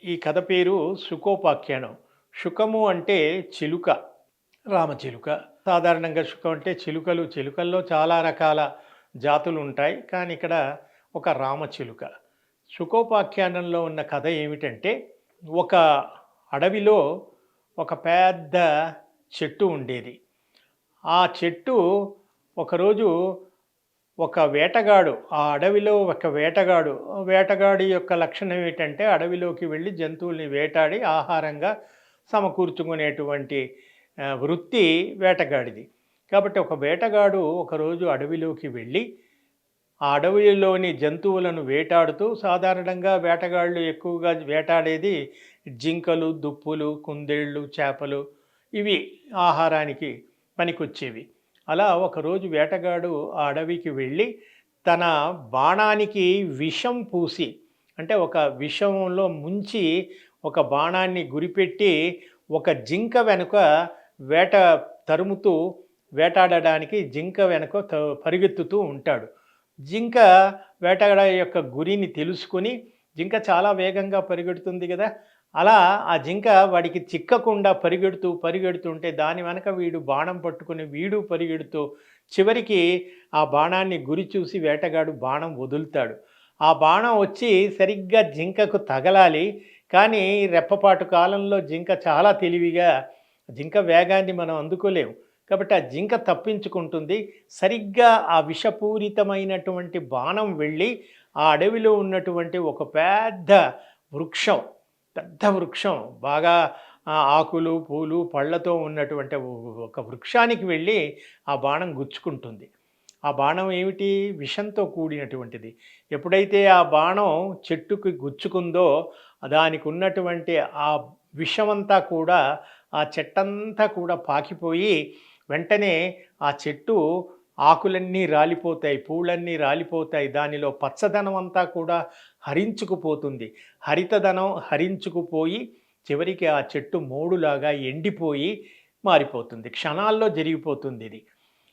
ఈ కథ పేరు శుకోపాఖ్యానం. శుకము అంటే చిలుక, రామచిలుక. సాధారణంగా శుకం అంటే చిలుకలు. చిలుకల్లో చాలా రకాల జాతులు ఉంటాయి. కానీ ఇక్కడ ఒక రామచిలుక. శుకోపాఖ్యానంలో ఉన్న కథ ఏమిటంటే, ఒక అడవిలో ఒక పెద్ద చెట్టు ఉండేది. ఆ చెట్టు ఒకరోజు ఒక వేటగాడు, ఆ అడవిలో ఒక వేటగాడు, వేటగాడి యొక్క లక్షణం ఏమిటంటే అడవిలోకి వెళ్ళి జంతువుల్ని వేటాడి ఆహారంగా సమకూర్చుకునేటువంటి వృత్తి వేటగాడిది. కాబట్టి ఒక వేటగాడు ఒకరోజు అడవిలోకి వెళ్ళి ఆ అడవిలోని జంతువులను వేటాడుతూ, సాధారణంగా వేటగాళ్ళు ఎక్కువగా వేటాడేది జింకలు, దుప్పులు, కుందేళ్ళు, చేపలు, ఇవి ఆహారానికి పనికొచ్చేవి. అలా ఒకరోజు వేటగాడు ఆ అడవికి వెళ్ళి తన బాణానికి విషం పూసి, అంటే ఒక విషంలో ముంచి ఒక బాణాన్ని గురిపెట్టి ఒక జింక వెనుక వేట తరుముతూ వేటాడడానికి జింక వెనుక పరిగెత్తుతూ ఉంటాడు. జింక వేటగాడ యొక్క గురిని తెలుసుకొని, జింక చాలా వేగంగా పరిగెడుతుంది కదా! అలా ఆ జింక వాడికి చిక్కకుండా పరిగెడుతుంటే దాని వెనక వీడు బాణం పట్టుకొని వీడు పరిగెడుతూ చివరికి ఆ బాణాన్ని గురి చూసి వేటగాడు బాణం వదులుతాడు. ఆ బాణం వచ్చి సరిగ్గా జింకకు తగలాలి. కానీ రెప్పపాటు కాలంలో జింక చాలా తెలివిగా, జింక వేగాన్ని మనం అందుకోలేము. కాబట్టి ఆ జింక తప్పించుకుంటుంది. సరిగ్గా ఆ విషపూరితమైనటువంటి బాణం వెళ్ళి ఆ అడవిలో ఉన్నటువంటి ఒక వృక్షం పెద్ద వృక్షం, బాగా ఆకులు, పూలు, పళ్ళతో ఉన్నటువంటి ఒక వృక్షానికి వెళ్ళి ఆ బాణం గుచ్చుకుంటుంది. ఆ బాణం ఏమిటి? విషంతో కూడినటువంటిది. ఎప్పుడైతే ఆ బాణం చెట్టుకి గుచ్చుకుందో దానికి ఉన్నటువంటి ఆ విషమంతా కూడా ఆ చెట్టంతా కూడా పాకిపోయి వెంటనే ఆ చెట్టు ఆకులన్నీ రాలిపోతాయి, పూలన్నీ రాలిపోతాయి. దానిలో పచ్చదనం అంతా కూడా హరించుకుపోతుంది. హరితదనం హరించుకుపోయి చివరికి ఆ చెట్టు మోడులాగా ఎండిపోయి మారిపోతుంది. క్షణాల్లో జరిగిపోతుంది ఇది.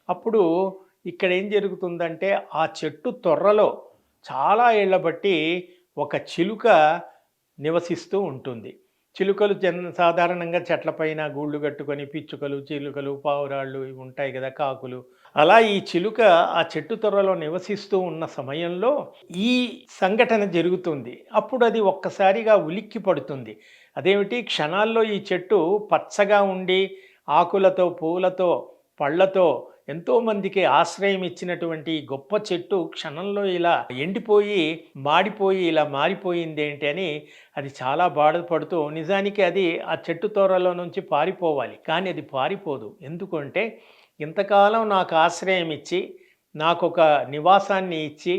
అప్పుడు ఇక్కడ ఏం జరుగుతుందంటే ఆ చెట్టు తొర్రలో చాలా ఏళ్ల బట్టి ఒక చిలుక నివసిస్తూ ఉంటుంది. చిలుకలు సాధారణంగా చెట్లపైన గూళ్ళు కట్టుకొని పిచ్చుకలు, చిలుకలు, పావురాళ్ళు ఇవి ఉంటాయి కదా, కాకులు. అలా ఈ చిలుక ఆ చెట్టు తొర్రలో నివసిస్తూ ఉన్న సమయంలో ఈ సంఘటన జరుగుతుంది. అప్పుడు అది ఒక్కసారిగా ఉలిక్కి పడుతుంది. అదేమిటి, క్షణాల్లో ఈ చెట్టు పచ్చగా ఉండి ఆకులతో, పూలతో, పళ్ళతో ఎంతోమందికి ఆశ్రయం ఇచ్చినటువంటి ఈ గొప్ప చెట్టు క్షణంలో ఇలా ఎండిపోయి, మాడిపోయి ఇలా మారిపోయింది ఏంటి అని అది చాలా బాధపడుతూ, నిజానికి అది ఆ చెట్టు తోరలో నుంచి పారిపోవాలి. కానీ అది పారిపోదు. ఎందుకంటే ఇంతకాలం నాకు ఆశ్రయం ఇచ్చి, నాకొక నివాసాన్ని ఇచ్చి,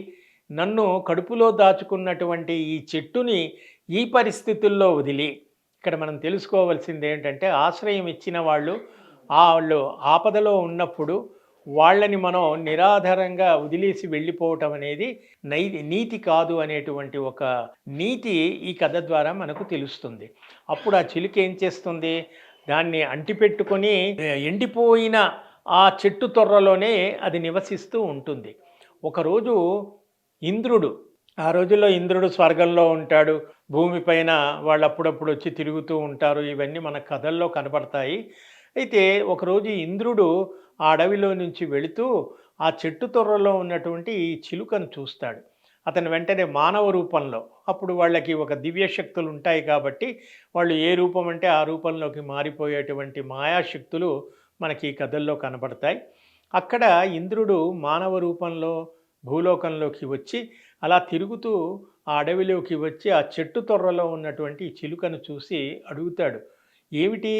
నన్ను కడుపులో దాచుకున్నటువంటి ఈ చెట్టుని ఈ పరిస్థితుల్లో వదిలి, ఇక్కడ మనం తెలుసుకోవాల్సింది ఏంటంటే ఆశ్రయం ఇచ్చిన వాళ్ళు ఆపదలో ఉన్నప్పుడు వాళ్ళని మనం నిరాధారంగా వదిలేసి వెళ్ళిపోవటం అనేది నీతి కాదు అనేటువంటి ఒక నీతి ఈ కథ ద్వారా మనకు తెలుస్తుంది. అప్పుడు ఆ చిలుక ఏం చేస్తుంది, దాన్ని అంటిపెట్టుకొని ఎండిపోయిన ఆ చెట్టు తొర్రలోనే అది నివసిస్తూ ఉంటుంది. ఒకరోజు ఇంద్రుడు, ఆ రోజుల్లో ఇంద్రుడు స్వర్గంలో ఉంటాడు, భూమిపైన వాళ్ళు అప్పుడప్పుడు వచ్చి తిరుగుతూ ఉంటారు. ఇవన్నీ మన కథల్లో కనబడతాయి. అయితే ఒకరోజు ఇంద్రుడు ఆ అడవిలో నుంచి వెళుతూ ఆ చెట్టు తొర్రలో ఉన్నటువంటి ఈ చిలుకను చూస్తాడు. అతను వెంటనే మానవ రూపంలో, అప్పుడు వాళ్ళకి ఒక దివ్య శక్తులు ఉంటాయి కాబట్టి వాళ్ళు ఏ రూపం అంటే ఆ రూపంలోకి మారిపోయేటువంటి మాయాశక్తులు మనకి ఈ కథల్లో కనబడతాయి. అక్కడ ఇంద్రుడు మానవ రూపంలో భూలోకంలోకి వచ్చి అలా తిరుగుతూ ఆ అడవిలోకి వచ్చి ఆ చెట్టు తొర్రలో ఉన్నటువంటి చిలుకను చూసి అడుగుతాడు, ఏమిటి,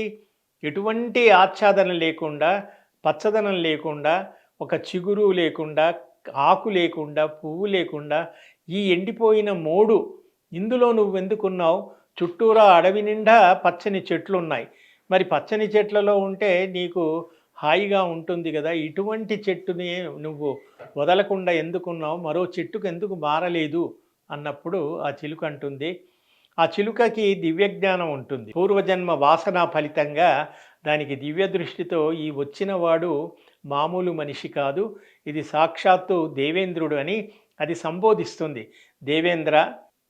ఎటువంటి ఆచ్ఛాదన లేకుండా, పచ్చదనం లేకుండా, ఒక చిగురు లేకుండా, ఆకు లేకుండా, పువ్వు లేకుండా ఈ ఎండిపోయిన మోడు ఇందులో నువ్వెందుకున్నావు? చుట్టూరా అడవి నిండా పచ్చని చెట్లున్నాయి. మరి పచ్చని చెట్లలో ఉంటే నీకు హాయిగా ఉంటుంది కదా, ఇటువంటి చెట్టుని నువ్వు వదలకుండా ఎందుకున్నావు? మరో చెట్టుకు ఎందుకు మారలేదు అన్నప్పుడు ఆ చిలుక అంటుంది, ఆ చిలుకకి దివ్యజ్ఞానం ఉంటుంది. పూర్వజన్మ వాసన ఫలితంగా దానికి దివ్య దృష్టితో ఈ వచ్చిన వాడు మామూలు మనిషి కాదు, ఇది సాక్షాత్తు దేవేంద్రుడు అని అది సంబోధిస్తుంది. దేవేంద్ర,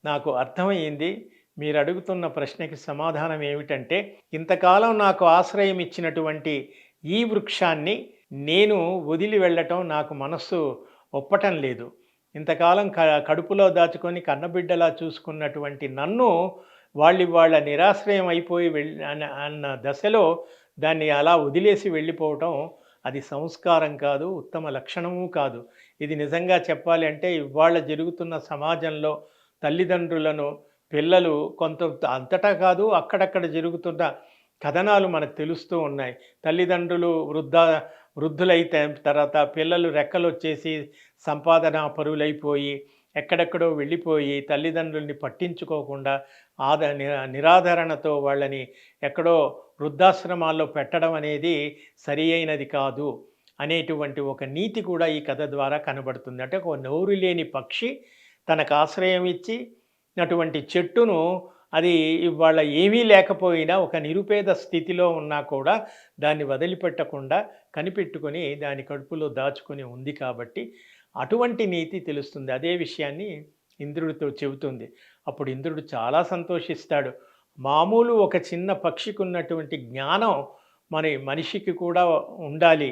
నాకు అర్థమయ్యింది, మీరడుగుతున్న ప్రశ్నకి సమాధానం ఏమిటంటే, ఇంతకాలం నాకు ఆశ్రయం ఇచ్చినటువంటి ఈ వృక్షాన్ని నేను వదిలి వెళ్ళటం నాకు మనస్సు ఒప్పటం లేదు. ఇంతకాలం కడుపులో దాచుకొని కన్నబిడ్డలా చూసుకున్నటువంటి నన్ను వాళ్ళివాళ నిరాశ్రయం అయిపోయి అన్న దశలో దాన్ని అలా వదిలేసి వెళ్ళిపోవటం అది సంస్కారం కాదు, ఉత్తమ లక్షణము కాదు. ఇది నిజంగా చెప్పాలి అంటే ఇవాళ జరుగుతున్న సమాజంలో తల్లిదండ్రులను పిల్లలు కొంత అంతటా కాదు అక్కడక్కడ జరుగుతున్న కథనాలు మనకు తెలుస్తూ ఉన్నాయి. తల్లిదండ్రులు వృద్ధులైతే తర్వాత పిల్లలు రెక్కలొచ్చేసి సంపాదన పరులైపోయి ఎక్కడెక్కడో వెళ్ళిపోయి తల్లిదండ్రుల్ని పట్టించుకోకుండా నిరాదరణతో వాళ్ళని ఎక్కడో వృద్ధాశ్రమాల్లో పెట్టడం అనేది సరి అయినది కాదు అనేటువంటి ఒక నీతి కూడా ఈ కథ ద్వారా కనబడుతుంది. అంటే ఒక నోరు లేని పక్షి తనకు ఆశ్రయం ఇచ్చి అటువంటి చెట్టును అది ఇవాళ ఏమీ లేకపోయినా ఒక నిరుపేద స్థితిలో ఉన్నా కూడా దాన్ని వదిలిపెట్టకుండా కనిపెట్టుకొని దాని కడుపులో దాచుకొని ఉంది కాబట్టి అటువంటి నీతి తెలుస్తుంది. అదే విషయాన్ని ఇంద్రుడితో చెబుతుంది. అప్పుడు ఇంద్రుడు చాలా సంతోషిస్తాడు. మామూలు ఒక చిన్న పక్షికి ఉన్నటువంటి జ్ఞానం మనిషికి కూడా ఉండాలి,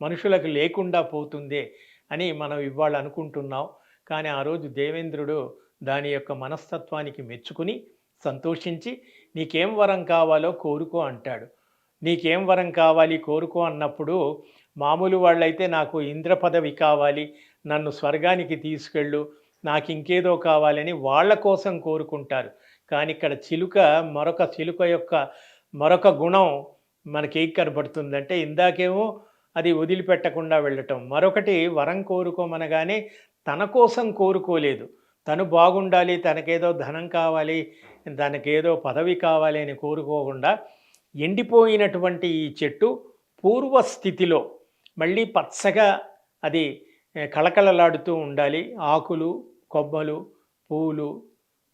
మనుషులకు లేకుండా పోతుందే అని మనం ఇవాళ అనుకుంటున్నాం. కానీ ఆ రోజు దేవేంద్రుడు దాని యొక్క మనస్తత్వానికి మెచ్చుకుని సంతోషించి నీకేం వరం కావాలో కోరుకో అంటాడు. నీకేం వరం కావాలి కోరుకో అన్నప్పుడు మామూలు వాళ్ళైతే నాకు ఇంద్ర పదవి కావాలి, నన్ను స్వర్గానికి తీసుకెళ్ళు, నాకు ఇంకేదో కావాలని వాళ్ళ కోసం కోరుకుంటారు. కానీ ఇక్కడ మరొక చిలుక యొక్క మరొక గుణం మనకేం కనబడుతుందంటే ఇందాకేమో అది వదిలిపెట్టకుండా వెళ్ళటం, మరొకటి వరం కోరుకోమనగానే తన కోసం కోరుకోలేదు. తను బాగుండాలి, తనకేదో ధనం కావాలి, తనకేదో పదవి కావాలి అని కోరుకోకుండా ఎండిపోయినటువంటి ఈ చెట్టు పూర్వస్థితిలో మళ్ళీ పచ్చగా అది కళకళలాడుతూ ఉండాలి. ఆకులు, కొమ్మలు, పూలు,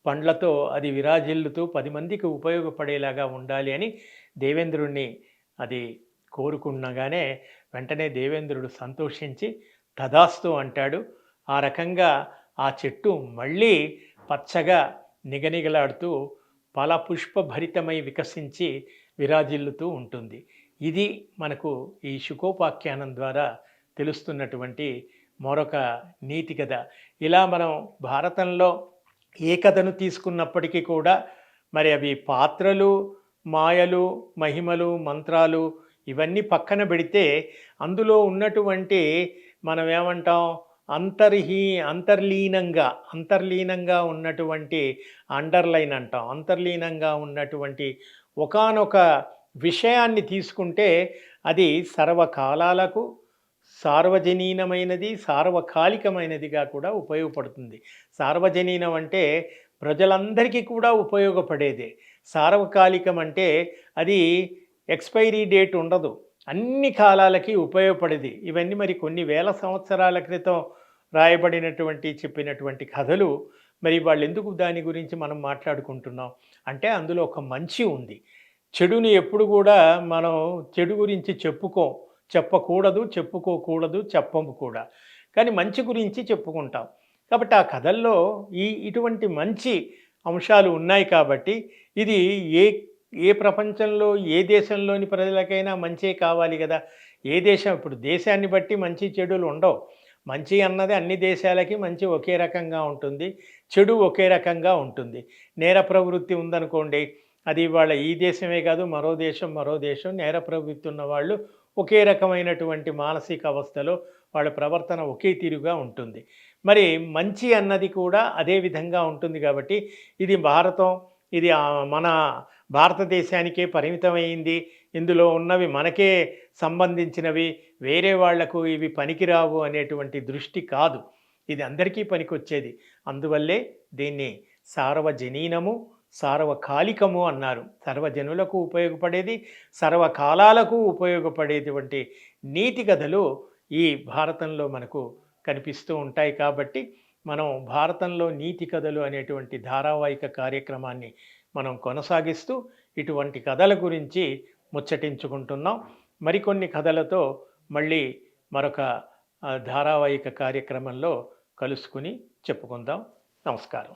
పండ్లతో అది విరాజిల్లుతూ 10 మందికి ఉపయోగపడేలాగా ఉండాలి అని దేవేంద్రుణ్ణి అది కోరుకున్నగానే వెంటనే దేవేంద్రుడు సంతోషించి తదాస్తు అంటాడు. ఆ రకంగా ఆ చెట్టు మళ్ళీ పచ్చగా నిగనిగలాడుతూ ఫలపుష్పభరితమై వికసించి విరాజిల్లుతూ ఉంటుంది. ఇది మనకు ఈ శుకోపాఖ్యానం ద్వారా తెలుస్తున్నటువంటి మరొక నీతి కథ. ఇలా మనం భారతంలో ఏ కథను తీసుకున్నప్పటికీ కూడా మరి అవి పాత్రలు, మాయలు, మహిమలు, మంత్రాలు ఇవన్నీ పక్కన పెడితే అందులో ఉన్నటువంటి మనం ఏమంటాం అంతర్లీనంగా ఉన్నటువంటి అండర్లైన్ అంటాం. అంతర్లీనంగా ఉన్నటువంటి ఒకానొక విషయాన్ని తీసుకుంటే అది సర్వకాలాలకు సార్వజనీనమైనది, సార్వకాలికమైనదిగా కూడా ఉపయోగపడుతుంది. సార్వజనీనం అంటే ప్రజలందరికీ కూడా ఉపయోగపడేదే. సార్వకాలికం అంటే అది ఎక్స్పైరీ డేట్ ఉండదు, అన్ని కాలాలకి ఉపయోగపడేది. ఇవన్నీ మరి కొన్ని వేల సంవత్సరాల క్రితం చెప్పినటువంటి కథలు మరి వాళ్ళు ఎందుకు దాని గురించి మనం మాట్లాడుకుంటున్నాం అంటే అందులో ఒక మంచి ఉంది. చెడుని ఎప్పుడు కూడా మనం చెడు గురించి చెప్పకూడదు, చెప్పుకోకూడదు, చెప్పము కూడా. కానీ మంచి గురించి చెప్పుకుంటాం. కాబట్టి ఆ కథల్లో ఇటువంటి మంచి అంశాలు ఉన్నాయి కాబట్టి ఇది ఏ ప్రపంచంలో ఏ దేశంలోని ప్రజలకైనా మంచే కావాలి కదా. ఏ దేశం ఇప్పుడు దేశాన్ని బట్టి మంచి చెడులు ఉండవు. మంచి అన్నది అన్ని దేశాలకి మంచి ఒకే రకంగా ఉంటుంది, చెడు ఒకే రకంగా ఉంటుంది. నేర ప్రవృత్తి ఉందనుకోండి, అది ఇవాళ ఈ దేశమే కాదు మరో దేశం నేర ప్రవృత్తి ఉన్న వాళ్ళు ఒకే రకమైనటువంటి మానసిక అవస్థలో వాళ్ళ ప్రవర్తన ఒకే తీరుగా ఉంటుంది. మరి మంచి అన్నది కూడా అదే విధంగా ఉంటుంది కాబట్టి ఇది మన భారతదేశానికే పరిమితమైంది, ఇందులో ఉన్నవి మనకే సంబంధించినవి, వేరే వాళ్లకు ఇవి పనికిరావు అనేటువంటి దృష్టి కాదు. ఇది అందరికీ పనికొచ్చేది. అందువల్లే దీన్ని సార్వజనీనము, సార్వకాలికము అన్నారు. సర్వజనులకు ఉపయోగపడేది, సర్వకాలాలకు ఉపయోగపడేటువంటి నీతి కథలు ఈ భారతంలో మనకు కనిపిస్తూ ఉంటాయి. కాబట్టి మనం భారతంలో నీతి కథలు అనేటువంటి ధారావాహిక కార్యక్రమాన్ని మనం కొనసాగిస్తూ ఇటువంటి కథల గురించి ముచ్చటించుకుంటున్నాం. మరికొన్ని కథలతో మళ్ళీ మరొక ధారావాహిక కార్యక్రమంలో కలుసుకుని చెప్పుకుందాం. నమస్కారం.